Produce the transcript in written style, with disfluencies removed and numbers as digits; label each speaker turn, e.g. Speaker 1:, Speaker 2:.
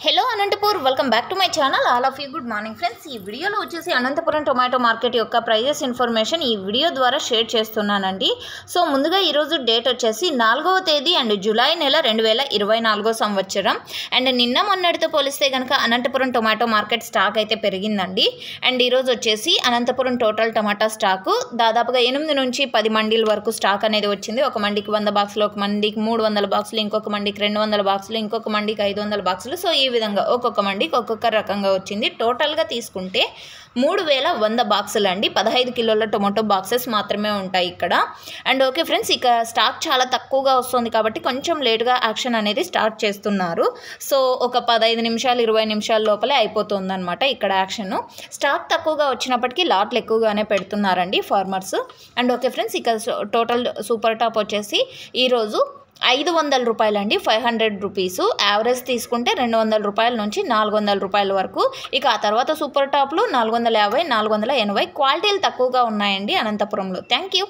Speaker 1: Hello Anantapur welcome back to my channel all of you good morning friends. ఈ వీడియోలో వచ్చేసి Anantapuram tomato market యొక్క prices information ఈ video ద్వారా షేర్ చేస్తున్నానండి. సో ముందుగా ఈరోజు డేట్ వచ్చేసి 4వ తేదీ అండ్ జూలై నెల 2024 సంవత్సరం. అండ్ నిన్న మొన్నటితో పోలిస్తే కనుక అనంతపురం టొమాటో మార్కెట్ స్టాక్ అయితే పెరిగిందండి. అండ్ ఈరోజు వచ్చేసి అనంతపురం టోటల్ టమాటా స్టాకు దాదాపుగా 8 నుంచి 10 మండీల వరకు స్టాక్ అనేది వచ్చింది. ఒక మండికి 100 బాక్సులు, ఒక మండికి 300 బాక్సులు, ఇంకొక మండికి 200 బాక్సులు, ఇంకొక మండికి 500 బాక్సులు. సో ఈ విధంగా ఒక్కొక్క మండికి ఒక్కొక్క రకంగా వచ్చింది. టోటల్గా తీసుకుంటే 3100 బాక్సులు అండి. 15 కిలోల టొమాటో బాక్సెస్ మాత్రమే ఉంటాయి ఇక్కడ. అండ్ ఓకే ఫ్రెండ్స్, ఇక స్టాక్ చాలా తక్కువగా వస్తుంది కాబట్టి కొంచెం లేట్గా యాక్షన్ అనేది స్టార్ట్ చేస్తున్నారు. సో ఒక 15 నిమిషాలు 20 నిమిషాల లోపలే అయిపోతుంది అనమాట ఇక్కడ యాక్షన్. స్టాక్ తక్కువగా వచ్చినప్పటికీ లాట్లు ఎక్కువగానే పెడుతున్నారండి ఫార్మర్స్. అండ్ ఓకే ఫ్రెండ్స్, ఇక టోటల్ సూపర్ టాప్ వచ్చేసి ఈరోజు 500 రూపాయలండి, 500 రూపీసు. యావరేజ్ తీసుకుంటే 200 రూపాయల నుంచి 400 రూపాయల వరకు. ఇక ఆ తర్వాత సూపర్ టాప్లు 450, 480. క్వాలిటీలు తక్కువగా ఉన్నాయండి అనంతపురంలో. Thank you.